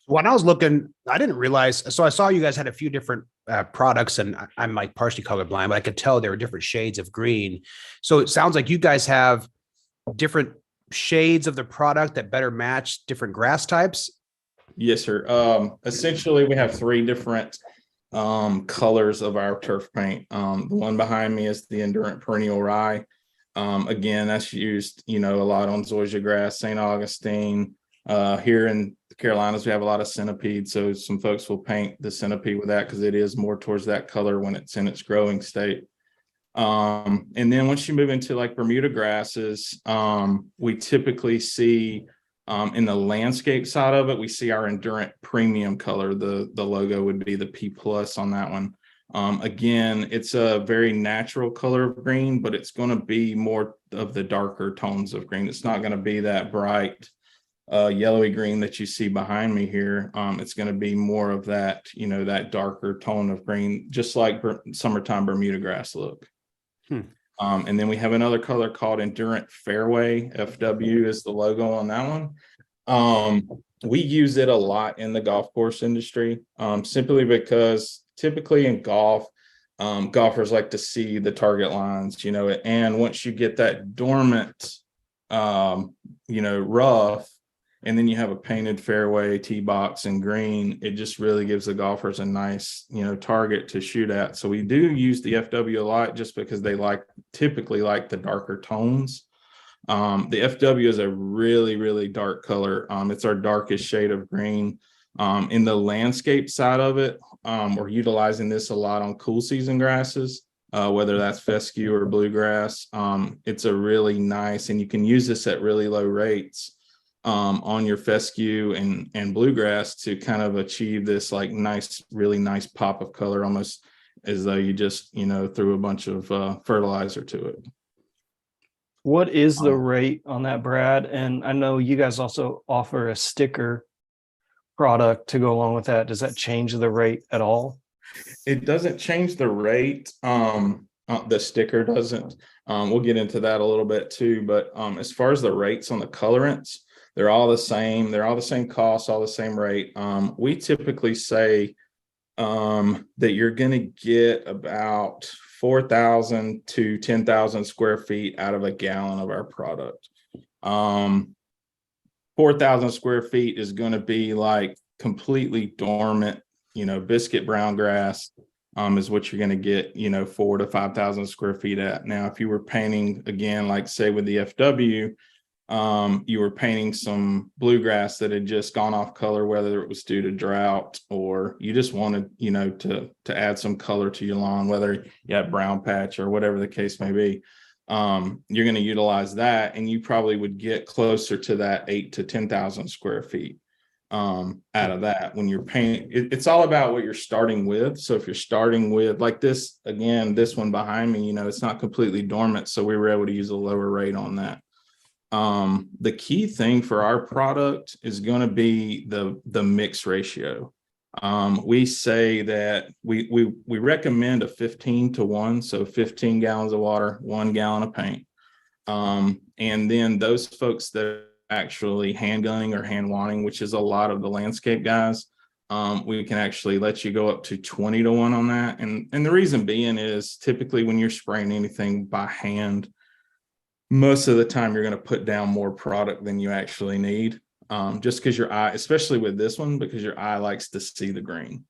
When I was looking, I didn't realize. So I saw you guys had a few different products, and I'm like partially colorblind, but I could tell there were different shades of green. So it sounds like you guys have different shades of the product that better match different grass types. Yes, sir. Essentially, we have three different colors of our turf paint. The one behind me is the Endurant Perennial Rye. Again, that's used, a lot on zoysia grass, St. Augustine. Here in the Carolinas, we have a lot of centipede, so some folks will paint the centipede with that because it is more towards that color when it's in its growing state. And then once you move into like Bermuda grasses, we typically see in the landscape side of it, we see our Endurant Premium color. The logo would be the P plus on that one. Again, it's a very natural color of green, but it's going to be more of the darker tones of green. It's not going to be that bright yellowy green that you see behind me here. It's going to be more of that, that darker tone of green, just like summertime Bermuda grass look. And then we have another color called Endurant Fairway. FW is the logo on that one. We use it a lot in the golf course industry, simply because typically in golf, golfers like to see the target lines, and once you get that dormant, rough, and then you have a painted fairway, tee box, and green, it just really gives the golfers a nice, target to shoot at. So we do use the FW a lot just because they typically like the darker tones. The FW is a really, really dark color. It's our darkest shade of green. In the landscape side of it, we're utilizing this a lot on cool season grasses, whether that's fescue or bluegrass. It's a really nice, and you can use this at really low rates on your fescue and bluegrass to kind of achieve this like nice, really nice pop of color, almost as though you just, threw a bunch of fertilizer to it. What is the rate on that, Brad? And I know you guys also offer a sticker product to go along with that. Does that change the rate at all? It doesn't change the rate. The sticker doesn't. We'll get into that a little bit too. But as far as the rates on the colorants, they're all the same. They're all the same cost, all the same rate. We typically say that you're going to get about 4,000 to 10,000 square feet out of a gallon of our product. 4,000 square feet is going to be like completely dormant, biscuit brown grass is what you're going to get, 4 to 5,000 square feet at. Now, if you were painting again, like say with the FW, you were painting some bluegrass that had just gone off color, whether it was due to drought or you just wanted, to add some color to your lawn, whether you have brown patch or whatever the case may be. You're going to utilize that, and you probably would get closer to that 8 to 10,000 square feet out of that when you're painting. It's all about what you're starting with. So if you're starting with like this, again, this one behind me, it's not completely dormant, so we were able to use a lower rate on that. The key thing for our product is going to be the mix ratio. We say that we recommend a 15 to 1, so 15 gallons of water, 1 gallon of paint. And then those folks that are actually hand gunning or hand wanting, which is a lot of the landscape guys, we can actually let you go up to 20 to 1 on that. And the reason being is typically when you're spraying anything by hand, most of the time you're going to put down more product than you actually need. Just because your eye, especially with this one, because your eye likes to see the green.